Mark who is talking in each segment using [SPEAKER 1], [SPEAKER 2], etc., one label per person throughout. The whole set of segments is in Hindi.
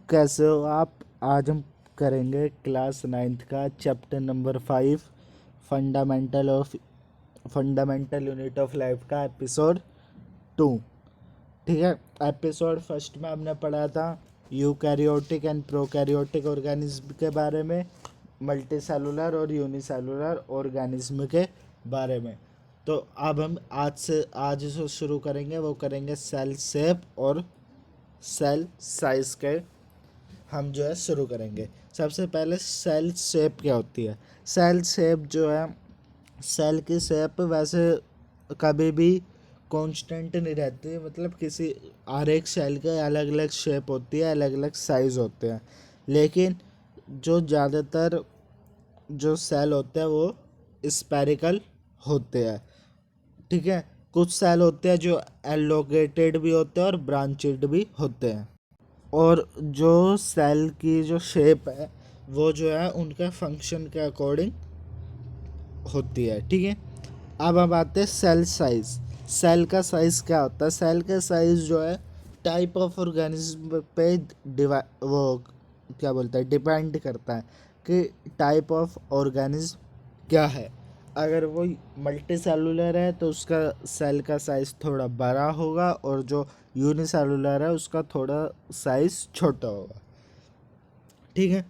[SPEAKER 1] कैसे हो आप। आज हम करेंगे क्लास 9th का chapter number 5 fundamental unit of life का एपिसोड 2। ठीक है। एपिसोड फर्स्ट में हमने पढ़ा था यूकैरियोटिक एंड प्रोकैरियोटिक ऑर्गेनिज्म के बारे में, मल्टी सेलुलर और यूनिसेलुलर ऑर्गेनिज्म के बारे में। तो अब हम आज जो शुरू करेंगे वो करेंगे सेल शेप और सेल साइज के हम जो है शुरू करेंगे। सबसे पहले सेल शेप क्या होती है। सेल शेप जो है, सेल की शेप वैसे कभी भी कांस्टेंट नहीं रहती, मतलब किसी हर एक सेल के अलग अलग शेप होती है, अलग अलग साइज होते हैं। लेकिन जो ज़्यादातर जो सेल होते हैं वो स्पेरिकल होते हैं। ठीक है। कुछ सेल होते हैं जो एलोगेटेड भी होते हैं और ब्रांचेड भी होते हैं। और जो सेल की जो शेप है वो जो है उनके फंक्शन के अकॉर्डिंग होती है। ठीक है। अब हम आते हैं सेल साइज। सेल का साइज क्या होता है। सेल का साइज जो है टाइप ऑफ ऑर्गेनिज्म पे वो क्या बोलता है, डिपेंड करता है कि टाइप ऑफ ऑर्गेनिज्म क्या है। अगर वो मल्टी सेलुलर है तो उसका सेल का साइज थोड़ा बड़ा होगा, और जो यूनिसेलुलर है उसका थोड़ा साइज छोटा होगा। ठीक है।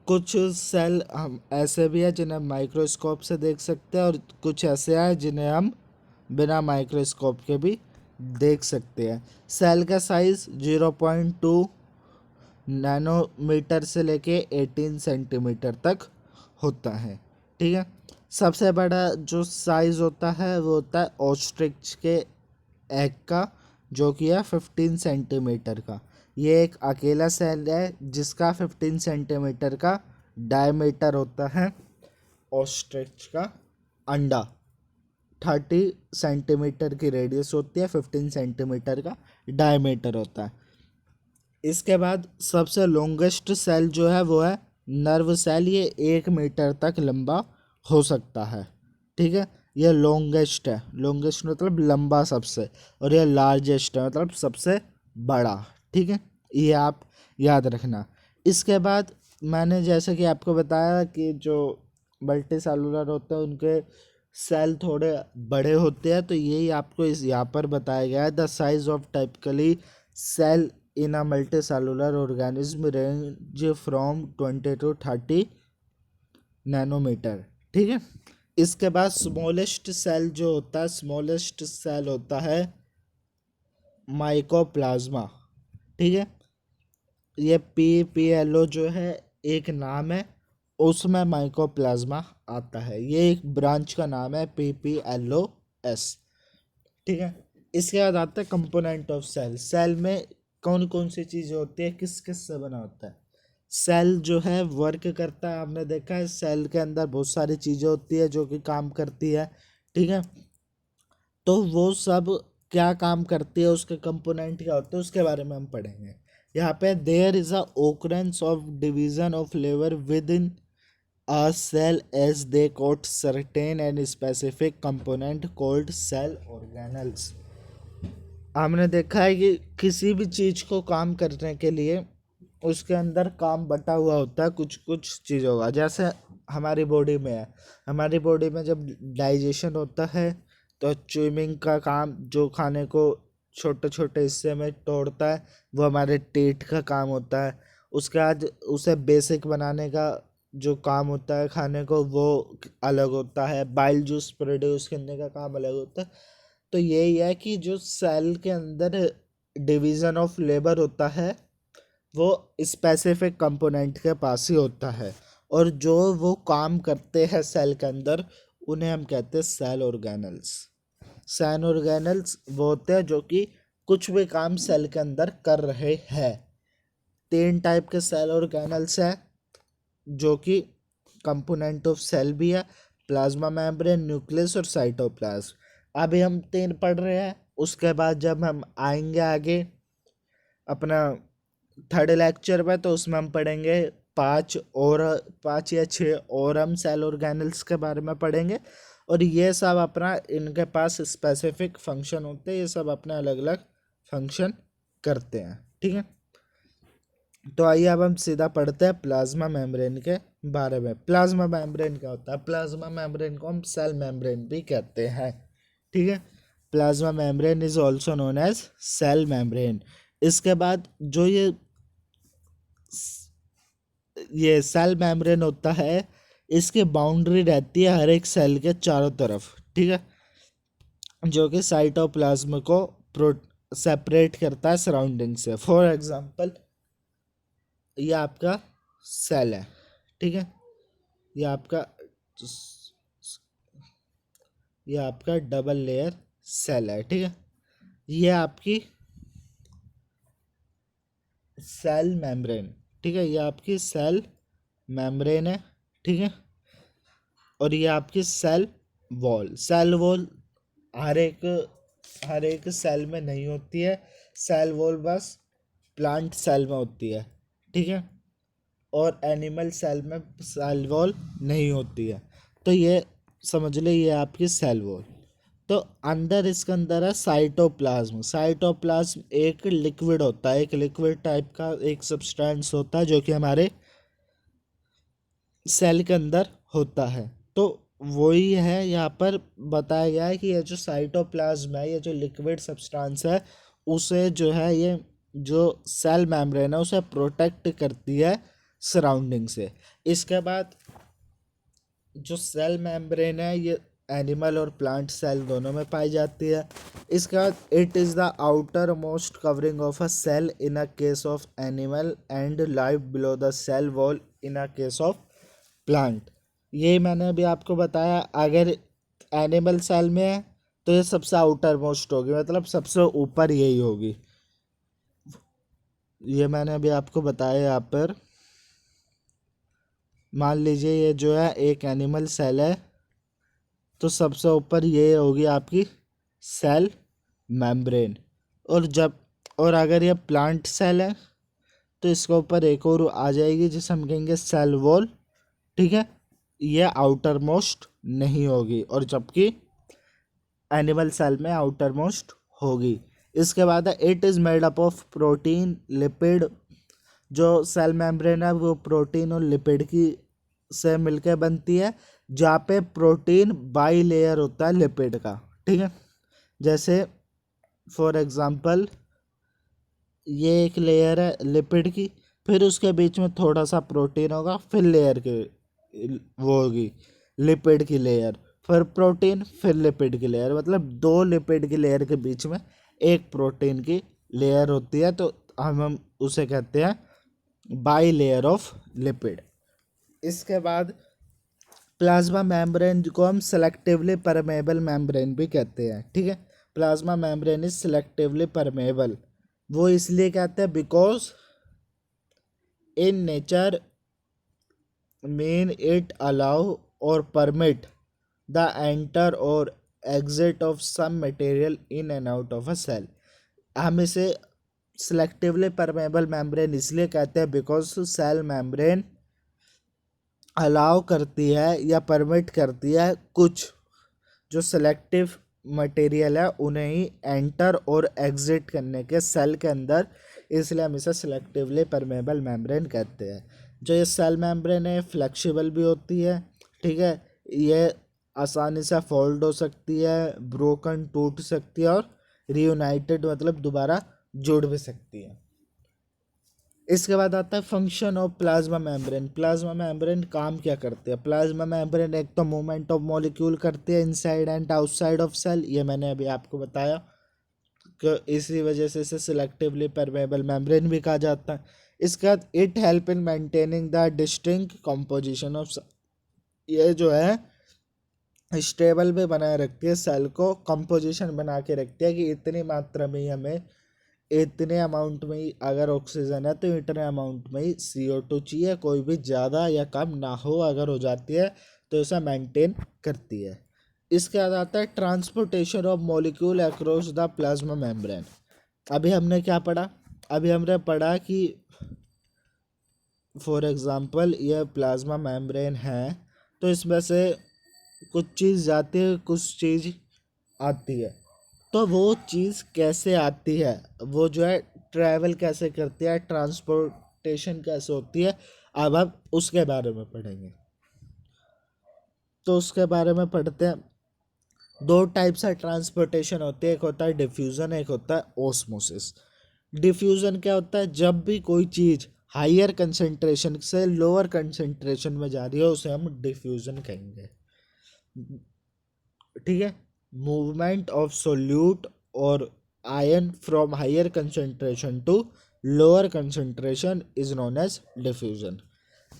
[SPEAKER 1] कुछ सेल हम ऐसे भी है जिन्हें माइक्रोस्कोप से देख सकते हैं, और कुछ ऐसे हैं जिन्हें हम बिना माइक्रोस्कोप के भी देख सकते हैं। सेल का साइज 0.2 नैनोमीटर से लेके 18 सेंटीमीटर तक होता है। ठीक है। सबसे बड़ा जो साइज होता है वो होता है ऑस्ट्रिच के एग का, जो कि है 15 सेंटीमीटर का। ये एक अकेला सेल है जिसका 15 सेंटीमीटर का डायमीटर होता है। ऑस्ट्रिच का अंडा 30 सेंटीमीटर की रेडियस होती है, 15 सेंटीमीटर का डायमीटर होता है। इसके बाद सबसे लॉन्गेस्ट सेल जो है वो है नर्व सेल। ये 1 मीटर तक लंबा हो सकता है। ठीक है। ये लॉन्गेस्ट है, लॉन्गेस्ट मतलब लंबा सबसे, और ये लार्जेस्ट है मतलब सबसे बड़ा। ठीक है। ये आप याद रखना। इसके बाद मैंने जैसे कि आपको बताया कि जो मल्टी सेलुलर होते हैं उनके सेल थोड़े बड़े होते हैं, तो यही आपको इस यहाँ पर बताया गया है। The size of typically cell in a multi cellular organism range from 20 to 30 nanometre. ठीक है। इसके बाद स्मॉलेस्ट सेल जो होता है, स्मॉलेस्ट सेल होता है माइकोप्लाज्मा। ठीक है। ये PPLO जो है एक नाम है, उसमें माइकोप्लाज्मा आता है। ये एक ब्रांच का नाम है PPLOS। ठीक है। इसके बाद आता है कंपोनेंट ऑफ सेल। सेल में कौन कौन सी चीज़ें होती है, किस किस से बना होता है। सेल जो है वर्क करता है, आपने देखा है सेल के अंदर बहुत सारी चीज़ें होती है जो कि काम करती है। ठीक है। तो वो सब क्या काम करती है, उसके कंपोनेंट क्या होते हैं, उसके बारे में हम पढ़ेंगे। यहाँ पे there is a occurrence of division of labour within a cell as they quote certain and specific component called cell organelles। हमने देखा है कि किसी भी चीज़ को काम करने के लिए उसके अंदर काम बटा हुआ होता है कुछ कुछ चीज़ों का। जैसे हमारी बॉडी में है, हमारी बॉडी में जब डाइजेशन होता है तो च्यूइंग का काम, जो खाने को छोटे छोटे हिस्से में तोड़ता है, वो हमारे टेट का काम होता है। उसके बाद उसे बेसिक बनाने का जो काम होता है खाने को, वो अलग होता है। बाइल जूस प्रोड्यूस करने का काम अलग होता है। तो यही है कि जो सेल के अंदर डिवीज़न ऑफ लेबर होता है वो स्पेसिफिक कंपोनेंट के पास ही होता है, और जो वो काम करते हैं सेल के अंदर उन्हें हम कहते हैं सेल ऑर्गेनल्स। सेल ऑर्गेनल्स वो होते हैं जो कि कुछ भी काम सेल के अंदर कर रहे हैं। 3 टाइप के सेल ऑर्गेनल्स हैं जो कि कंपोनेंट ऑफ सेल भी है, प्लाज्मा मेम्ब्रेन, न्यूक्लियस और साइटोप्लाज्म। अभी हम 3 पढ़ रहे हैं, उसके बाद जब हम आएंगे आगे अपना थर्ड लेक्चर में तो उसमें हम पढ़ेंगे 5 या 6 और हम सेल ऑर्गेनल्स के बारे में पढ़ेंगे। और ये सब अपना इनके पास स्पेसिफिक फंक्शन होते हैं, ये सब अपने अलग अलग फंक्शन करते हैं। ठीक है। तो आइए अब हम सीधा पढ़ते हैं प्लाज्मा मेम्ब्रेन के बारे में। प्लाज्मा मेम्ब्रेन क्या होता है? प्लाज्मा मेम्ब्रेन को हम सेल मेम्ब्रेन भी कहते हैं, ठीक है। Plasma membrane is also known as cell membrane. इसके बाद जो ये सेल मेम्ब्रेन होता है, इसकी बाउंड्री रहती है हर एक सेल के चारों तरफ, ठीक है, जो कि साइटोप्लाज्म को सेपरेट करता है सराउंडिंग से। फॉर एग्जांपल ये आपका सेल है, ठीक है, ये आपका ये आपका डबल लेयर सेल है, ठीक है। ये आपकी सेल मेम्ब्रेन, ठीक है, ये आपकी सेल मेम्ब्रेन है, ठीक है। और ये आपकी सेल वॉल हर एक सेल में नहीं होती है। सेल वॉल बस प्लांट सेल में होती है, ठीक है, और एनिमल सेल में सेल वॉल नहीं होती है। तो ये समझ ले, ये आपकी सेल वॉल। तो अंदर इसके अंदर है साइटोप्लाज्म। साइटोप्लाज्म एक लिक्विड होता है, एक लिक्विड टाइप का एक सब्सटेंस होता है जो कि हमारे सेल के अंदर होता है। तो वही है यहाँ पर बताया गया है कि ये जो साइटोप्लाज्म है, ये जो लिक्विड सब्सटेंस है, उसे जो है ये जो सेल मेम्ब्रेन है उसे प्रोटेक्ट करती है सराउंडिंग से। इसके बाद जो सेल मेम्ब्रेन है ये एनिमल और प्लांट सेल दोनों में पाई जाती है। इसके बाद it is the outermost covering of a cell in a case of animal and live below the cell wall in a case of plant. ये मैंने अभी आपको बताया, अगर एनिमल सेल में है तो ये सबसे आउटर मोस्ट होगी, मतलब सबसे ऊपर यही होगी। ये मैंने अभी आपको बताया यहाँ पर। मान लीजिए ये जो है एक एनिमल सेल है, तो सबसे ऊपर ये होगी आपकी सेल मेम्ब्रेन। और अगर ये प्लांट सेल है तो इसके ऊपर एक और आ जाएगी जिसे हम कहेंगे सेल वॉल, ठीक है। ये आउटर मोस्ट नहीं होगी, और जबकि एनिमल सेल में आउटर मोस्ट होगी। इसके बाद है it is made up of protein lipid. जो सेल मेम्ब्रेन है वो प्रोटीन और लिपिड की से मिलकर बनती है, जहाँ पे प्रोटीन बाई लेयर होता है लिपिड का, ठीक है। जैसे फॉर एग्जांपल ये एक लेयर है लिपिड की, फिर उसके बीच में थोड़ा सा प्रोटीन होगा, फिर लेयर के वो होगी लिपिड की लेयर, फिर प्रोटीन, फिर लिपिड की लेयर, मतलब दो लिपिड की लेयर के बीच में एक प्रोटीन की लेयर होती है। तो हम उसे कहते हैं बाई लेयर ऑफ लिपिड। इसके बाद प्लाज्मा मेम्ब्रेन को हम सेलेक्टिवली परमेबल मेम्ब्रेन भी कहते हैं, ठीक है। Plasma membrane is selectively permeable. वो इसलिए कहते हैं because in nature mean it allow और परमिट द एंटर और exit of some material in and out of a cell. हम इसे सेलेक्टिवली परमेबल मेम्ब्रेन इसलिए कहते हैं बिकॉज सेल मेम्ब्रेन अलाउ करती है या परमिट करती है कुछ जो सेलेक्टिव मटेरियल है उन्हें ही एंटर और एग्जिट करने के सेल के अंदर, इसलिए हम इसे सेलेक्टिवली परमेबल मेम्ब्रेन कहते हैं। जो ये सेल मेम्ब्रेन है फ्लेक्सिबल भी होती है, ठीक है, ये आसानी से फोल्ड हो सकती है, ब्रोकन टूट सकती है, और रीयूनाइटेड मतलब दोबारा जुड़ भी सकती है। इसके बाद आता है function of plasma membrane. Plasma membrane काम क्या करते हैं? प्लाज्मा मेम्ब्रेन एक तो मूवमेंट ऑफ मॉलिक्यूल करते हैं inside and outside of cell, ये मैंने अभी आपको बताया कि इसी वजह से इसे सिलेक्टिवली परमेबल मेम्ब्रेन भी कहा जाता है। इसके बाद it help in maintaining the distinct composition of, ये जो है स्टेबल भी बनाए रखती है सेल को, कंपोजिशन बना के रखती है कि इतनी मात्रा में ही हमें, इतने अमाउंट में ही अगर ऑक्सीजन है तो इतने अमाउंट में ही CO2 चाहिए, कोई भी ज़्यादा या कम ना हो, अगर हो जाती है तो इसे मेंटेन करती है। इसके बाद आता है transportation of molecule across the plasma membrane. अभी हमने क्या पढ़ा? अभी हमने पढ़ा कि फॉर एग्जांपल ये प्लाज्मा मेम्ब्रेन है, तो इसमें से कुछ चीज़ जाती है, कुछ चीज़ आती है। तो वो चीज़ कैसे आती है, वो जो है ट्रैवल कैसे करती है, ट्रांसपोर्ट ट्रांसपोर्टेशन कैसे होती है, अब आप उसके बारे में पढ़ेंगे। तो उसके बारे में पढ़ते हैं। दो टाइप से ट्रांसपोर्टेशन होती है, एक होता है डिफ्यूज़न, एक होता है ओस्मोसिस। डिफ्यूज़न क्या होता है, जब भी कोई चीज़ हायर कंसंट्रेशन से लोअर कंसंट्रेशन में जा रही है उसे हम डिफ्यूज़न कहेंगे। ठीक है, मूवमेंट ऑफ सोल्यूट और ion from higher concentration to lower concentration is known as diffusion.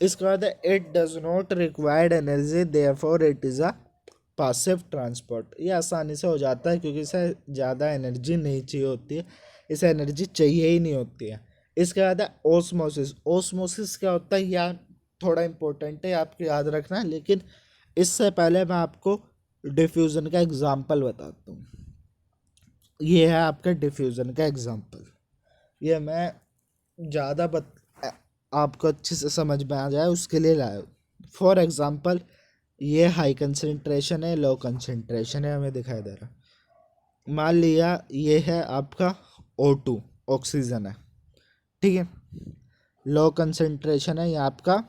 [SPEAKER 1] इसके बाद it does not required energy therefore it is a passive transport. ये आसानी से हो जाता है क्योंकि इसे ज़्यादा एनर्जी नहीं चाहिए होती है, इसे एनर्जी चाहिए ही नहीं होती है। इसके बाद है ओस्मोसिस। ओस्मोसिस क्या होता है, यह थोड़ा इम्पोर्टेंट है, आपको याद रखना है, लेकिन इससे पहले मैं आपको डिफ्यूज़न का एग्जाम्पल बताता हूँ। ये है आपका डिफ्यूज़न का एग्जाम्पल। ये मैं ज़्यादा आपको अच्छे से समझ में आ जाए उसके लिए लाया। फॉर एग्जाम्पल, ये हाई कंसंट्रेशन है, लो कंसंट्रेशन है, हमें दिखाई दे रहा। मान लिया ये है आपका O2 ऑक्सीजन है, ठीक है। लो कंसंट्रेशन है, ये आपका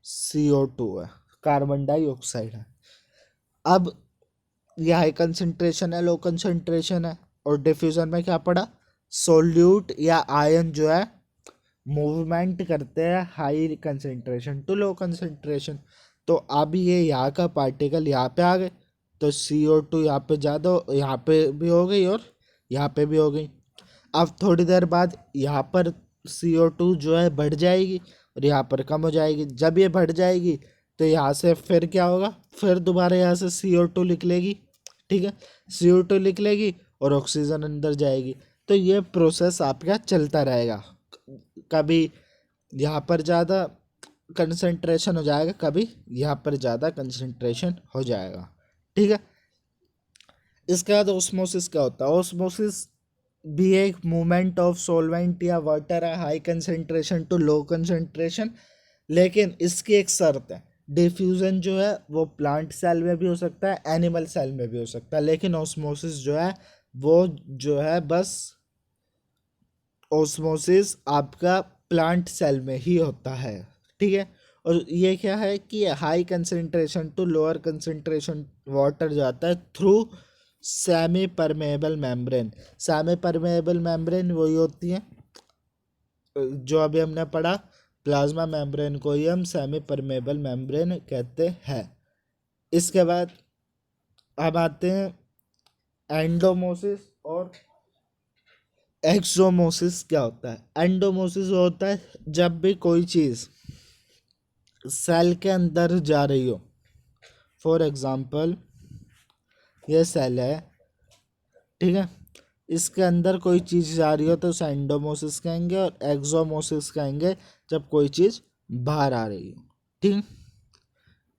[SPEAKER 1] CO2 है, कार्बन डाइऑक्साइड है। अब ये हाई कंसंट्रेशन है, लो कंसंट्रेशन है, और डिफ्यूजन में क्या पड़ा, सोल्यूट या आयन जो है मूवमेंट करते हैं high concentration to low concentration. तो अब ये यहाँ का पार्टिकल यहाँ पे आ गए, तो CO2 यहाँ पे ज़्यादा, यहाँ पे भी हो गई और यहाँ पे भी हो गई। अब थोड़ी देर बाद यहाँ पर CO2 जो है बढ़ जाएगी और यहाँ पर कम हो जाएगी। जब ये बढ़ जाएगी तो यहाँ से फिर क्या होगा, फिर दोबारा यहाँ से CO2 निकलेगी, ठीक है, CO2 निकलेगी और ऑक्सीजन अंदर जाएगी। तो ये प्रोसेस आपका चलता रहेगा, कभी यहाँ पर ज़्यादा कंसंट्रेशन हो जाएगा, कभी यहाँ पर ज़्यादा कंसंट्रेशन हो जाएगा, ठीक है। इसके बाद ओस्मोसिस क्या होता है, ओस्मोसिस भी एक मूवमेंट ऑफ सॉल्वेंट या वाटर है high concentration to low concentration, लेकिन इसकी एक शर्त है, डिफ्यूजन जो है वो प्लांट सेल में भी हो सकता है, एनिमल सेल में भी हो सकता है, लेकिन ओस्मोसिस जो है वो जो है बस ओस्मोसिस आपका प्लांट सेल में ही होता है, ठीक है। और ये क्या है कि high concentration to lower concentration water जाता है through semipermeable membrane. Semipermeable membrane वही होती है जो अभी हमने पढ़ा, प्लाज्मा मेम्ब्रेन को ही हम सेमी परमेबल मेम्ब्रेन कहते हैं। इसके बाद अब आते हैं एंडोमोसिस और एक्सोमोसिस। क्या होता है, एंडोमोसिस होता है जब भी कोई चीज़ सेल के अंदर जा रही हो। फॉर एग्जांपल, ये सेल है, ठीक है, इसके अंदर कोई चीज़ जा रही हो तो उसे एंडोमोसिस कहेंगे, और एक्सोमोसिस कहेंगे जब कोई चीज़ बाहर आ रही हो, ठीक।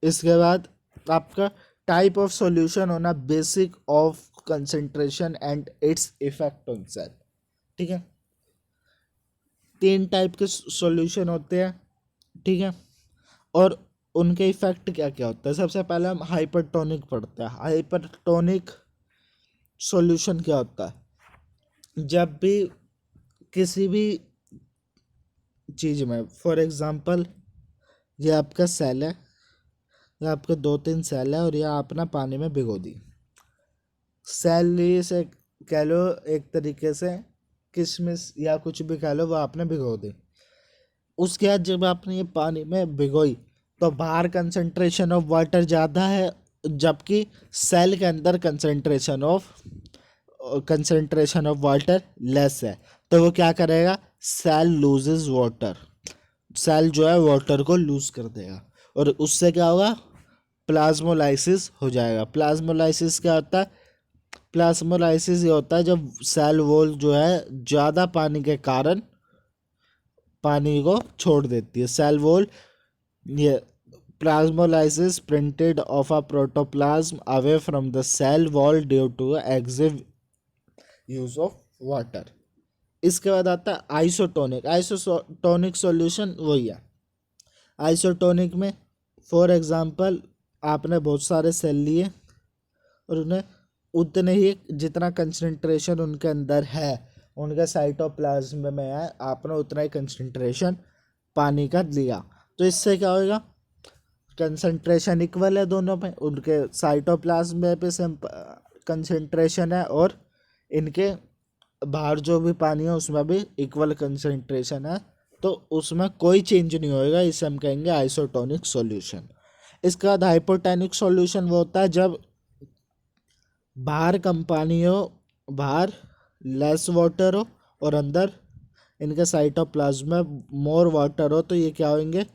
[SPEAKER 1] इसके बाद आपका टाइप ऑफ सॉल्यूशन होना, basic of concentration and its effect on sale, ठीक है। तीन टाइप के सॉल्यूशन होते हैं, ठीक है, और उनके इफेक्ट क्या क्या होता है। सबसे पहले हम हाइपरटोनिक पढ़ते हैं। हाइपरटोनिक सॉल्यूशन क्या होता है, जब भी किसी भी चीज़ में, फॉर एग्जांपल ये आपका सेल है, ये आपके दो तीन सेल है और ये आपने पानी में भिगो दी। सेल से कह लो एक तरीके से किशमिश या कुछ भी कह लो, वो आपने भिगो दी। उसके बाद जब आपने ये पानी में भिगोई तो बाहर कंसंट्रेशन ऑफ वाटर ज़्यादा है, जबकि सेल के अंदर कंसंट्रेशन ऑफ वाटर लेस है। तो वो क्या करेगा, सेल लूजेस वाटर, सेल जो है वाटर को लूज कर देगा और उससे क्या होगा, प्लाज्मोलाइसिस हो जाएगा। प्लाज्मोलाइसिस क्या होता है, प्लाज्मोलाइसिस ये होता है जब सेल वॉल जो है ज़्यादा पानी के कारण पानी को छोड़ देती है। सेल वॉल, ये plasmolysis printed of a protoplasm away from the cell wall due to excessive use of water. इसके बाद आता है आइसोटोनिक। आइसोटोनिक सॉल्यूशन वही है। आइसोटोनिक में फॉर एग्जांपल आपने बहुत सारे सेल लिए और उन्हें उतने ही जितना कंसंट्रेशन उनके अंदर है उनके साइटोप्लाज्म में है, आपने उतना ही कंसंट्रेशन पानी का दिया, तो इससे क्या होगा, कंसंट्रेशन इक्वल है दोनों में, उनके साइटोप्लाज्म में भी सेम कंसंट्रेशन है और इनके बाहर जो भी पानी है उसमें भी इक्वल कंसंट्रेशन है, तो उसमें कोई चेंज नहीं होएगा, इसे हम कहेंगे आइसोटोनिक सॉल्यूशन। इसके बाद हाइपोटोनिक सॉल्यूशन वो होता है जब बाहर कम पानी हो, बाहर लेस वाटर हो और अंदर इनके साइटोप्लाज्म में मोर वाटर हो, तो ये क्या होंगे,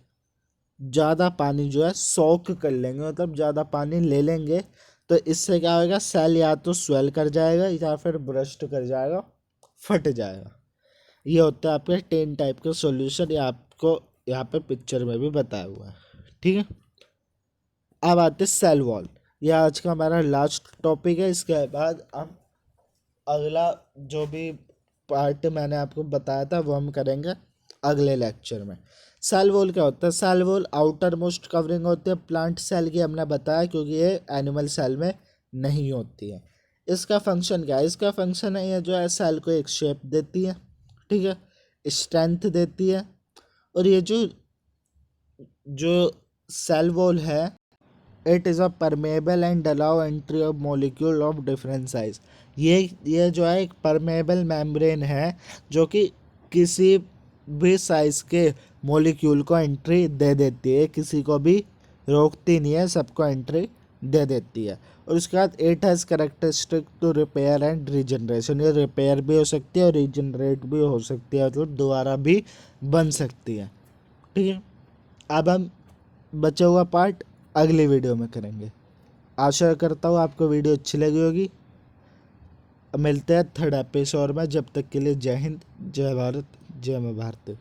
[SPEAKER 1] ज़्यादा पानी जो है सोक कर लेंगे, मतलब ज़्यादा पानी ले लेंगे, तो इससे क्या होगा, सेल या तो स्वेल कर जाएगा या फिर ब्रस्ट कर जाएगा, फट जाएगा। ये होता है आपके 10 टाइप के सॉल्यूशन, ये आपको यहाँ पे पिक्चर में भी बताया हुआ है, ठीक है। अब आते सेल वॉल, ये आज का हमारा लास्ट टॉपिक है। इसके बाद हम अगला जो भी पार्ट मैंने आपको बताया था वो हम करेंगे अगले लेक्चर में। सेल वॉल क्या होता है, cell wall outermost covering होती है प्लांट सेल की, हमने बताया, क्योंकि ये एनिमल सेल में नहीं होती है। इसका फंक्शन क्या है, इसका फंक्शन है ये जो है सेल को एक शेप देती है, ठीक है, स्ट्रेंथ देती है, और ये जो जो सेल वॉल है, it is a permeable and allow entry of molecule of different size. ये जो है एक परमेबल मेम्ब्रेन है जो कि किसी भी साइज़ के मॉलिक्यूल को एंट्री दे देती है, किसी को भी रोकती नहीं है, सबको एंट्री दे देती है। और उसके बाद it has characteristic to repair and regeneration, ये रिपेयर भी हो सकती है और रीजनरेट भी हो सकती है, मतलब दोबारा भी बन सकती है, ठीक है। अब हम बचा हुआ पार्ट अगली वीडियो में करेंगे। आशा करता हूँ आपको वीडियो अच्छी लगी होगी। मिलते हैं थर्ड एपिसोड में, जब तक के लिए जय हिंद, जय भारत, जय मां भारत।